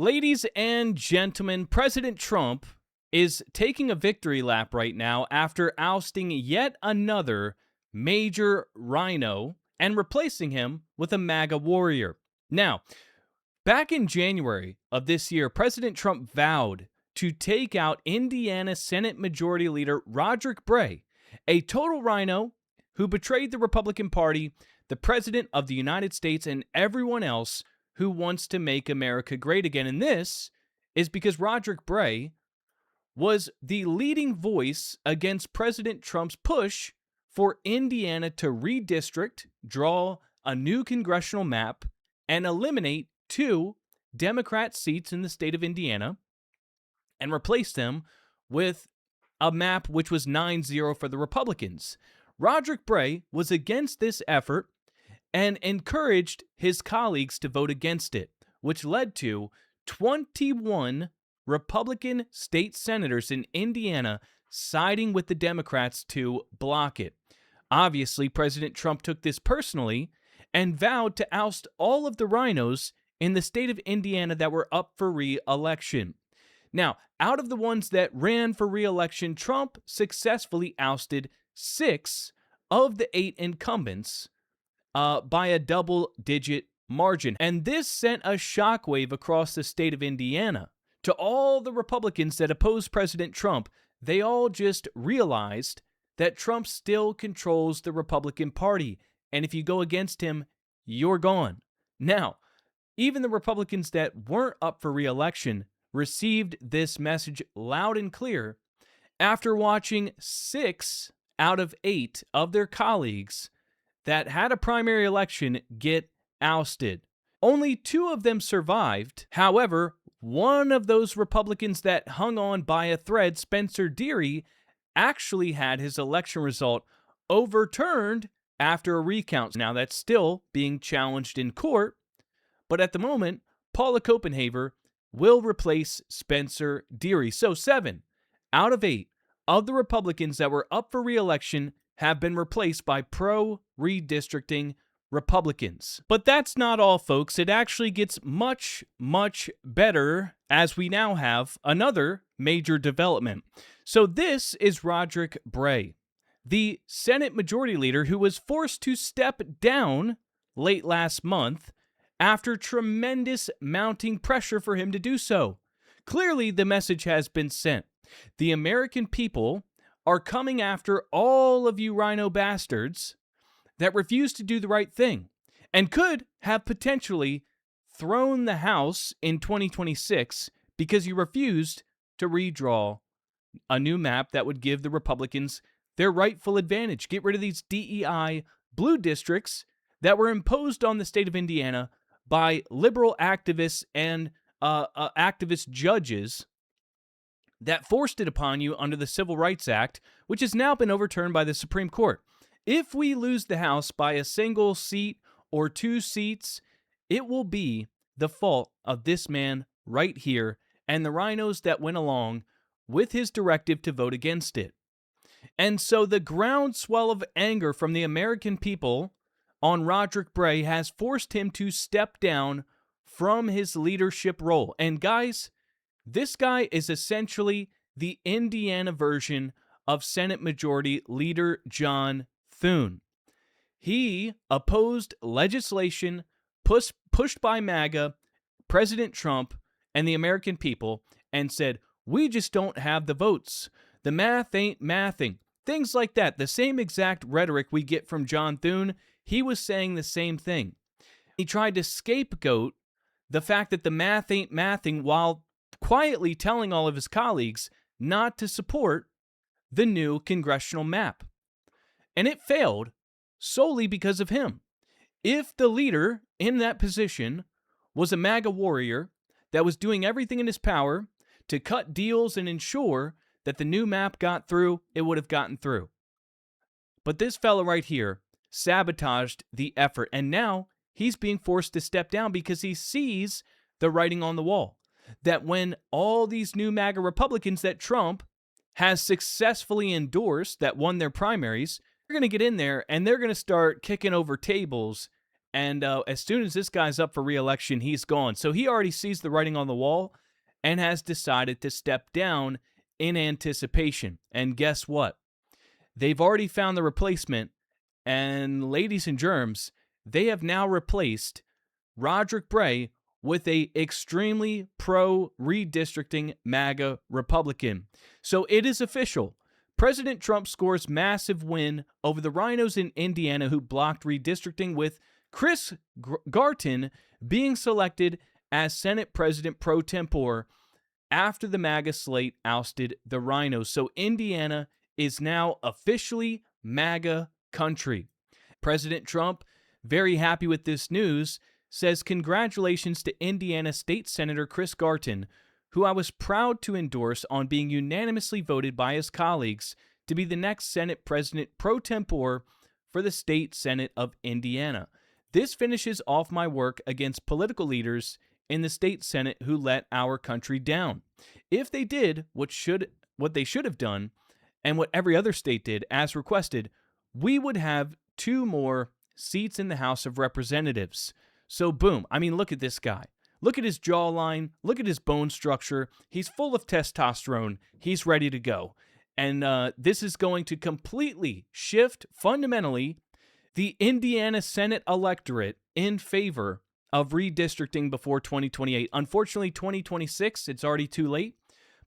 Ladies and gentlemen, President Trump is taking a victory lap right now after ousting yet another major RINO and replacing him with a MAGA warrior. Now, back in January of this year, President Trump vowed to take out Indiana Senate Majority Leader Roderick Bray, a total RINO who betrayed the Republican Party, the President of the United States, and everyone else who wants to make America great again. And this is because Roderick Bray was the leading voice against President Trump's push for Indiana to redistrict, draw a new congressional map, and eliminate 2 Democrat seats in the state of Indiana and replace them with a map which was 9-0 for the Republicans. Roderick Bray was against this effort and encouraged his colleagues to vote against it, which led to 21 Republican state senators in Indiana siding with the Democrats to block it. Obviously, President Trump took this personally and vowed to oust all of the RINOs in the state of Indiana that were up for re-election. Now, out of the ones that ran for re-election, Trump successfully ousted 6 of the 8 incumbents by a double-digit margin. And this sent a shockwave across the state of Indiana. To all the Republicans that opposed President Trump, they all just realized that Trump still controls the Republican Party. And if you go against him, you're gone. Now, even the Republicans that weren't up for re-election received this message loud and clear after watching 6 out of 8 of their colleagues that had a primary election get ousted. Only 2 of them survived. However, one of those Republicans that hung on by a thread, Spencer Deary, actually had his election result overturned after a recount. Now, that's still being challenged in court, but at the moment, Paula Copenhaver will replace Spencer Deary. So 7 out of 8 of the Republicans that were up for re-election have been replaced by pro-redistricting Republicans. But that's not all, folks. It actually gets much, much better as we now have another major development. So this is Roderick Bray, the Senate Majority Leader who was forced to step down late last month after tremendous mounting pressure for him to do so. Clearly, the message has been sent. The American people are coming after all of you RINO bastards that refuse to do the right thing and could have potentially thrown the House in 2026 because you refused to redraw a new map that would give the Republicans their rightful advantage. Get rid of these DEI blue districts that were imposed on the state of Indiana by liberal activists and activist judges that forced it upon you under the Civil Rights Act, which has now been overturned by the Supreme Court. If we lose the House by a single seat or 2 seats, it will be the fault of this man right here and the RINOs that went along with his directive to vote against it. And so the groundswell of anger from the American people on Roderick Bray has forced him to step down from his leadership role. And guys, this guy is essentially the Indiana version of Senate Majority Leader John Thune. He opposed legislation pushed by MAGA, President Trump, and the American people and said, we just don't have the votes. The math ain't mathing. Things like that. The same exact rhetoric we get from John Thune, he was saying the same thing. He tried to scapegoat the fact that the math ain't mathing while quietly telling all of his colleagues not to support the new congressional map. And it failed solely because of him. If the leader in that position was a MAGA warrior that was doing everything in his power to cut deals and ensure that the new map got through, it would have gotten through. But this fella right here sabotaged the effort, and now he's being forced to step down because he sees the writing on the wall. That when all these new MAGA Republicans that Trump has successfully endorsed that won their primaries, they're going to get in there and they're going to start kicking over tables And as soon as this guy's up for re-election, he's gone. So he already sees the writing on the wall and has decided to step down in anticipation. And guess what? They've already found the replacement. And ladies and germs, they have now replaced Roderick Bray with a extremely pro-redistricting MAGA Republican. So it is official. President Trump scores massive win over the RINOs in Indiana who blocked redistricting, with Chris Garton being selected as Senate President pro tempore after the MAGA slate ousted the RINOs. So Indiana is now officially MAGA country. President Trump, very happy with this news, says congratulations to Indiana State Senator Chris Garton, who I was proud to endorse on being unanimously voted by his colleagues to be the next Senate President pro tempore for the State Senate of Indiana. This finishes off my work against political leaders in the State Senate who let our country down. If they did what they should have done, and what every other state did as requested, we would have 2 more seats in the House of Representatives. So boom, I mean, look at this guy. Look at his jawline. Look at his bone structure. He's full of testosterone. He's ready to go. And this is going to completely shift, fundamentally, the Indiana Senate electorate in favor of redistricting before 2028. Unfortunately, 2026, it's already too late.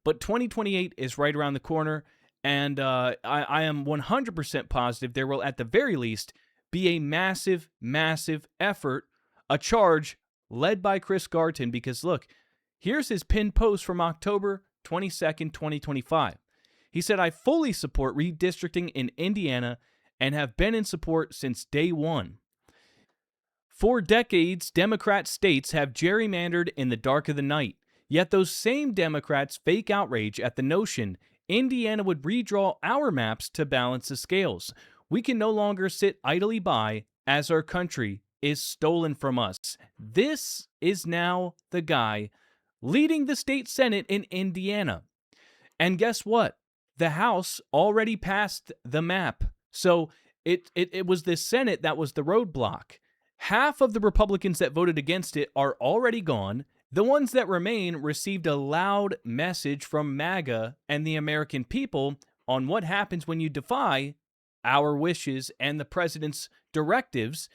But 2028 is right around the corner. And I am 100% positive there will, at the very least, be a massive, massive effort, a charge led by Chris Garton, because look, here's his pinned post from October 22nd, 2025. He said, I fully support redistricting in Indiana and have been in support since day one. For decades, Democrat states have gerrymandered in the dark of the night, yet those same Democrats fake outrage at the notion Indiana would redraw our maps to balance the scales. We can no longer sit idly by as our country is stolen from us. This is now the guy leading the state Senate in Indiana. And guess what? The House already passed the map. So it was the Senate that was the roadblock. Half of the Republicans that voted against it are already gone. The ones that remain received a loud message from MAGA and the American people on what happens when you defy our wishes and the president's directives.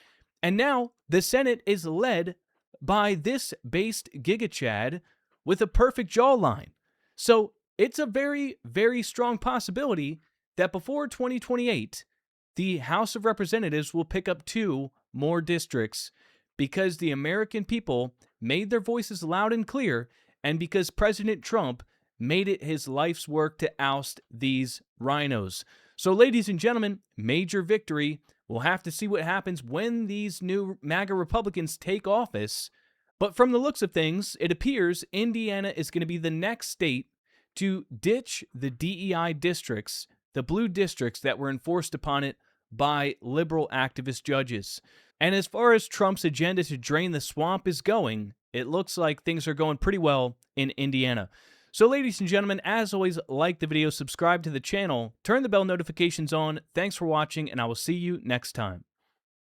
And now the Senate is led by this based gigachad with a perfect jawline. So it's a very, very strong possibility that before 2028, the House of Representatives will pick up 2 more districts, because the American people made their voices loud and clear, and because President Trump made it his life's work to oust these RINOs. So, ladies and gentlemen, major victory. We'll have to see what happens when these new MAGA Republicans take office. But from the looks of things, it appears Indiana is going to be the next state to ditch the DEI districts, the blue districts that were enforced upon it by liberal activist judges. And as far as Trump's agenda to drain the swamp is going, it looks like things are going pretty well in Indiana. So ladies and gentlemen, as always, like the video, subscribe to the channel, turn the bell notifications on. Thanks for watching, and I will see you next time.